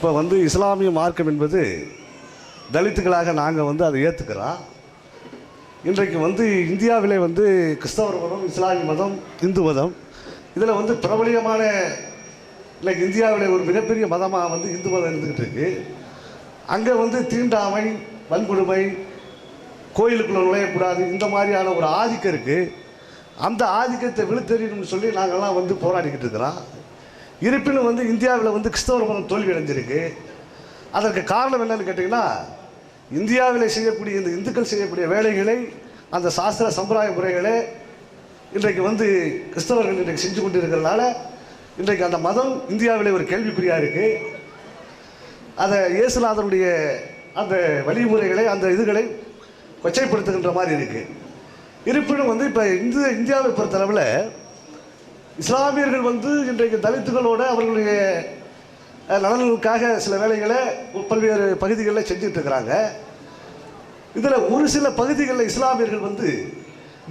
இப்போ இஸ்லாமிய மார்க்கம் என்பது தலித்துகளாக நாங்கள் அதை ஏற்றுக்கிறோம். இன்றைக்கு இந்தியாவிலே கிறிஸ்தவர் மதம், இஸ்லாமிய மதம், இந்து மதம் இதில் பிரபலியமான இன்னைக்கு இந்தியாவில் ஒரு மிகப்பெரிய மதமாக இந்து மதம் இருந்துக்கிட்டு இருக்கு. அங்கே தீண்டாமை, வன்கொடுமை, கோயிலுக்குள்ளே நுழையக்கூடாது, இந்த மாதிரியான ஒரு ஆதிக்கம் இருக்குது. அந்த ஆதிக்கத்தை விழுத்தெறியணும்னு சொல்லி நாங்கள்லாம் போராடிக்கிட்டு இருக்கிறோம். இருப்பினும் இந்தியாவில் கிறிஸ்தவ மதம் தோல்வி அடைஞ்சிருக்கு. அதற்கு காரணம் என்னன்னு கேட்டிங்கன்னா, இந்தியாவில் செய்யக்கூடிய இந்த இந்துக்கள் செய்யக்கூடிய வேலைகளை, அந்த சாஸ்திர சம்பிரதாய முறைகளை இன்றைக்கு கிறிஸ்தவர்கள் இன்றைக்கு செஞ்சு கொண்டு இருக்கிறதுனால இன்றைக்கு அந்த மதம் இந்தியாவில் ஒரு கேள்விக்குறியாக இருக்குது. அதை இயேசுநாதனுடைய அந்த வழிமுறைகளை, அந்த இதுகளை கொச்சைப்படுத்துகின்ற மாதிரி இருக்குது. இருப்பினும் இப்போ இந்தியாவை பொறுத்தளவில் இஸ்லாமியர்கள் இன்றைக்கு தலித்துகளோடு அவர்களுடைய நலன்களுக்காக சில வேலைகளை பல்வேறு பகுதிகளில் செஞ்சுட்டு இருக்கிறாங்க. இதில் ஒரு சில பகுதிகளில் இஸ்லாமியர்கள்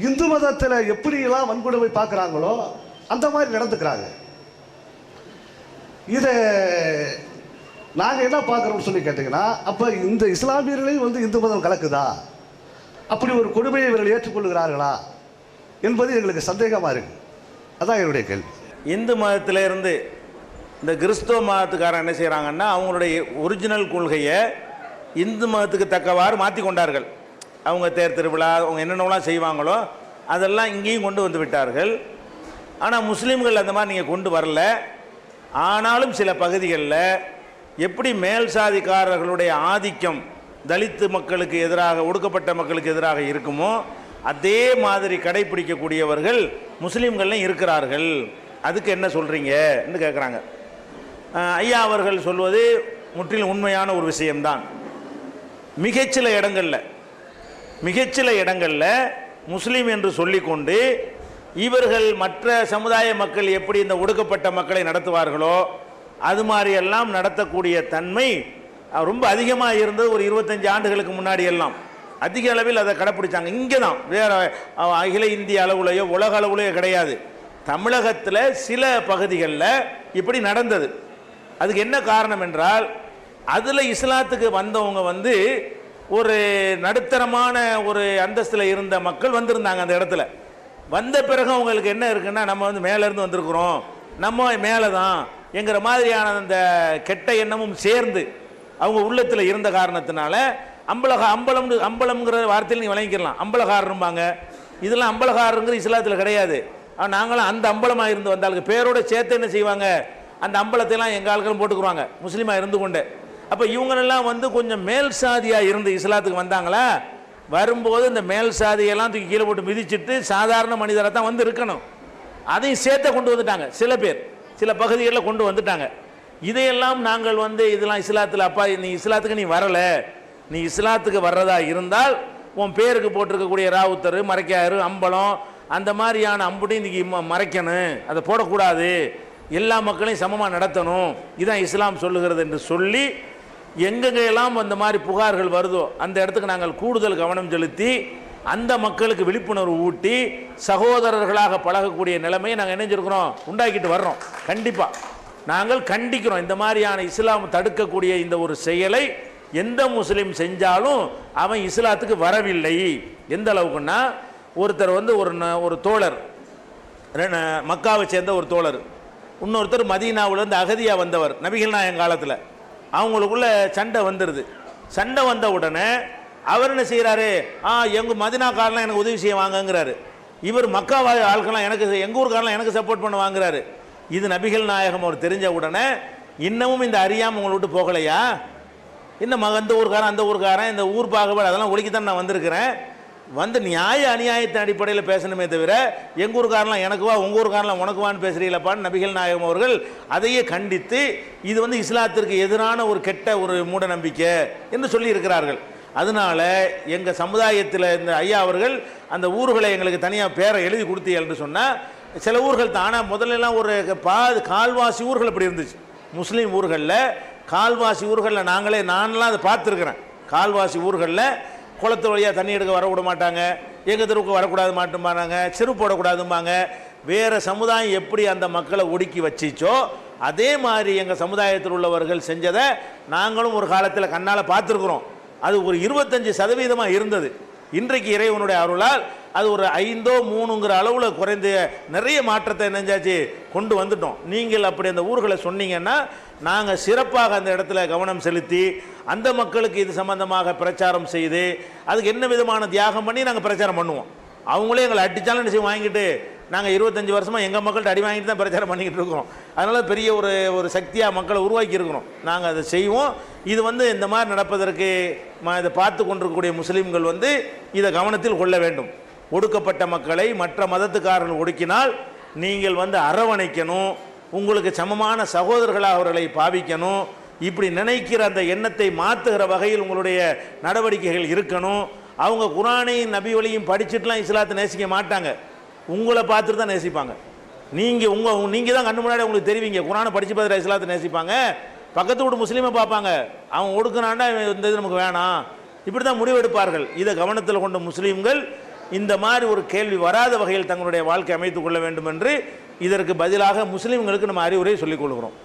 இந்து மதத்தில் எப்படியெல்லாம் வன்கொடுமை பார்க்குறாங்களோ அந்த மாதிரி நடந்துக்கிறாங்க. இதை நாங்கள் என்ன பார்க்குறோம்னு சொல்லி கேட்டிங்கன்னா, அப்போ இந்த இஸ்லாமியர்களையும் இந்து மதம் கலக்குதா, அப்படி ஒரு கொடுமையை இவர்கள் ஏற்றுக்கொள்கிறார்களா என்பது எங்களுக்கு சந்தேகமாக இருக்குது. அதான் என்னுடைய கேள்வி. இந்து மதத்திலிருந்து இந்த கிறிஸ்துவ மதத்துக்காரன் என்ன செய்கிறாங்கன்னா, அவங்களுடைய ஒரிஜினல் கொள்கையை இந்து மதத்துக்கு தக்கவாறு மாற்றி கொண்டார்கள். அவங்க தேர் திருவிழா, அவங்க என்னென்னலாம் செய்வாங்களோ அதெல்லாம் இங்கேயும் கொண்டு வந்து விட்டார்கள். ஆனால் முஸ்லீம்கள் அந்த மாதிரி நீங்கள் கொண்டு வரல. ஆனாலும் சில பகுதிகளில் எப்படி மேல் சாதிக்காரர்களுடைய ஆதிக்கம் தலித்து மக்களுக்கு எதிராக, ஒடுக்கப்பட்ட மக்களுக்கு எதிராக இருக்குமோ அதே மாதிரி கடைப்பிடிக்கக்கூடியவர்கள் முஸ்லீம்கள்லாம் இருக்கிறார்கள். அதுக்கு என்ன சொல்கிறீங்க என்று கேட்குறாங்க. ஐயா அவர்கள் சொல்வது முற்றிலும் உண்மையான ஒரு விஷயம்தான். மிகச்சில இடங்களில் முஸ்லீம் என்று சொல்லிக்கொண்டு இவர்கள் மற்ற சமுதாய மக்கள் எப்படி இந்த ஒடுக்கப்பட்ட மக்களை நடத்துவார்களோ அது மாதிரியெல்லாம் நடத்தக்கூடிய தன்மை ரொம்ப அதிகமாக இருந்தது. ஒரு 25 ஆண்டுகளுக்கு முன்னாடி எல்லாம் அதிக அளவில் அதை கடைப்பிடிச்சாங்க. இங்கே தான், வேறு அகில இந்திய அளவுலையோ உலக அளவுலையோ கிடையாது. தமிழகத்தில் சில பகுதிகளில் இப்படி நடந்தது. அதுக்கு என்ன காரணம் என்றால், அதில் இஸ்லாத்துக்கு வந்தவங்க ஒரு நடுத்தரமான ஒரு அந்தஸ்தில் இருந்த மக்கள் வந்திருந்தாங்க. அந்த இடத்துல வந்த பிறகு அவங்களுக்கு என்ன இருக்குன்னா, நம்ம மேலேருந்து வந்திருக்கிறோம், நம்ம மேலே தான் என்கிற மாதிரியான அந்த கெட்ட எண்ணமும் சேர்ந்து அவங்க உள்ளத்தில் இருந்த காரணத்தினால அம்பலம்ங்கிற வார்த்தையில் நீ வழங்கிக்கலாம். அம்பலகாரரும்பாங்க. இதெல்லாம் அம்பலகாரருங்கிற இஸ்லாத்தில் கிடையாது. நாங்களும் அந்த அம்பலமாக இருந்து வந்தாளுக்கு பேரோட சேர்த்து என்ன செய்வாங்க, அந்த அம்பலத்தையெல்லாம் எங்கள் ஆட்களும் போட்டுக்குருவாங்க முஸ்லீமாக இருந்து கொண்டு. அப்போ இவங்களெல்லாம் கொஞ்சம் மேல் சாதியாக இருந்து இஸ்லாத்துக்கு வந்தாங்களா, வரும்போது இந்த மேல் சாதியெல்லாம் தூக்கி கீழே போட்டு மிதிச்சுட்டு சாதாரண மனிதரை தான் இருக்கணும். அதையும் சேர்த்த கொண்டு வந்துட்டாங்க. சில பேர் சில பகுதிகளில் கொண்டு வந்துட்டாங்க. இதையெல்லாம் நாங்கள் இதெல்லாம் இஸ்லாத்தில், அப்பா நீ இஸ்லாத்துக்கு நீ வரலை, நீ இஸ்லாத்துக்கு வர்றதா இருந்தால் உன் பேருக்கு போட்டிருக்கக்கூடிய ராவுத்தர், மறைக்காரு, அம்பலம், அந்த மாதிரியான அம்புட்டி இன்றைக்கி மறைக்கணும், அதை போடக்கூடாது, எல்லா மக்களையும் சமமாக நடத்தணும், இதுதான் இஸ்லாம் சொல்லுகிறது என்று சொல்லி எங்கெங்கெல்லாம் அந்த மாதிரி புகார்கள் வருதோ அந்த இடத்துக்கு நாங்கள் கூடுதல் கவனம் செலுத்தி அந்த மக்களுக்கு விழிப்புணர்வு ஊட்டி சகோதரர்களாக பழகக்கூடிய நிலைமையை நாங்கள் இணைஞ்சிருக்கிறோம், உண்டாக்கிட்டு வர்றோம். கண்டிப்பாக நாங்கள் கண்டிக்கிறோம். இந்த மாதிரியான இஸ்லாம் தடுக்கக்கூடிய இந்த ஒரு செயலை எந்த முஸ்லீம் செஞ்சாலும் அவன் இஸ்லாத்துக்கு வரவில்லை. எந்த அளவுக்குன்னா, ஒருத்தர் ஒரு தோழர், மக்காவை சேர்ந்த ஒரு தோழர், இன்னொருத்தர் மதீனாவிலேருந்து அகதியாக வந்தவர், நபிகள் நாயகம் காலத்தில். அவங்களுக்குள்ள சண்டை வந்துடுது. சண்டை வந்த உடனே அவர் என்ன செய்கிறாரு, எங்கள் மதீனாக்காரெலாம் எனக்கு உதவி செய்ய வாங்கங்கிறாரு. இவர் மக்கா ஆட்கள்லாம் எனக்கு, எங்கள் ஊருக்காரெலாம் எனக்கு சப்போர்ட் பண்ண வாங்குறாரு. இது நபிகள் நாயகம் அவர் தெரிஞ்ச உடனே, இன்னமும் இந்த அறியாமல் உங்களை விட்டு போகலையா, இன்னும் அந்த ஊருக்காரன் அந்த ஊருக்காரன் இந்த ஊர் பாகுபாடு அதெல்லாம் ஒழிக்கத்தான் நான் வந்திருக்கிறேன், நியாய அநியாயத்தின் அடிப்படையில் பேசணுமே தவிர எங்கள் ஊருக்காரெலாம் எனக்குவா உங்கள் ஊருக்காரெலாம் உனக்குவான்னு பேசுகிறீங்களப்பான்னு நபிகள் நாயகம் அவர்கள் அதையே கண்டித்து இது இஸ்லாத்திற்கு எதிரான ஒரு கெட்ட ஒரு மூட நம்பிக்கை என்று சொல்லி இருக்கிறார்கள். அதனால் எங்கள் சமுதாயத்தில் இந்த ஐயா அவர்கள் அந்த ஊர்களை எங்களுக்கு தனியாக பேரை எழுதி கொடுத்தீங்க என்று சொன்னால் சில ஊர்கள் தான். ஆனால் முதல்லலாம் ஒரு கால்வாசி ஊர்கள் இப்படி இருந்துச்சு. முஸ்லீம் ஊர்களில் கால்வாசி ஊர்களில் நான்லாம் அதை பார்த்துருக்குறேன். கால்வாசி ஊர்களில் குளத்து வழியாக தண்ணி எடுக்க வர விட மாட்டாங்க, எங்கள் தெருவுக்கு வரக்கூடாது மாட்டும்பாங்க, செருப்பு போடக்கூடாதும்பாங்க. வேறு சமுதாயம் எப்படி அந்த மக்களை ஒடுக்கி வச்சிச்சோ அதே மாதிரி எங்கள் சமுதாயத்தில் உள்ளவர்கள் செஞ்சதை நாங்களும் ஒரு காலத்தில் கண்ணால் பார்த்துருக்குறோம். அது ஒரு 25% இருந்தது. இன்றைக்கு இறைவனுடைய அருளால் அது ஒரு 5-3ங்கிற அளவில் குறைந்த நிறைய மாற்றத்தை நெஞ்சாச்சு கொண்டு வந்துட்டோம். நீங்கள் அப்படி அந்த ஊர்களை சொன்னீங்கன்னா நாங்கள் சிறப்பாக அந்த இடத்துல கவனம் செலுத்தி அந்த மக்களுக்கு இது சம்பந்தமாக பிரச்சாரம் செய்து அதுக்கு என்ன விதமான தியாகம் பண்ணி நாங்கள் பிரச்சாரம் பண்ணுவோம். அவங்களே எங்களை அடித்தாலும் நிச்சயம் வாங்கிட்டு நாங்கள் 25 வருஷமாக எங்கள் மக்கள்கிட்ட அடி வாங்கிட்டு தான் பிரச்சாரம் பண்ணிக்கிட்டு இருக்கிறோம். அதனால் பெரிய ஒரு சக்தியாக மக்களை உருவாக்கி இருக்கிறோம். நாங்கள் அதை செய்வோம். இது இந்த மாதிரி நடப்பதற்கு இதை பார்த்து கொண்டிருக்கக்கூடிய முஸ்லீம்கள் இதை கவனத்தில் கொள்ள வேண்டும். ஒடுக்கப்பட்ட மக்களை மற்ற மதத்துக்காரர்கள் ஒடுக்கினால் நீங்கள் அரவணைக்கணும், உங்களுக்கு சமமான சகோதரர்களாக அவர்களை பாவிக்கணும். இப்படி நினைக்கிற அந்த எண்ணத்தை மாற்றுகிற வகையில் உங்களுடைய நடவடிக்கைகள் இருக்கணும். அவங்க குரானையும் நபி வழியும் படிச்சுட்டுலாம் இஸ்லாத்தை நேசிக்க மாட்டாங்க, உங்களை பார்த்துட்டு தான் நேசிப்பாங்க. நீங்கள் தான் கண்ணு முன்னாடி உங்களுக்கு தெரிவிங்க, குரானை படித்து பார்த்துட்டு இஸ்லாத்தை நேசிப்பாங்க. பக்கத்து வீட்டு முஸ்லீமை பார்ப்பாங்க, அவன் ஒடுக்குனாண்டா இந்த இது நமக்கு வேணாம், இப்படி தான் முடிவெடுப்பார்கள். இதை கவனத்தில் கொண்ட முஸ்லீம்கள் இந்த மாதிரி ஒரு கேள்வி வராத வகையில் தங்களுடைய வாழ்க்கை அமைத்துக் கொள்ள வேண்டும் என்று இதற்கு பதிலாக முஸ்லீம்களுக்கு நம்ம அறிவுரை சொல்லிக் கொள்கிறோம்.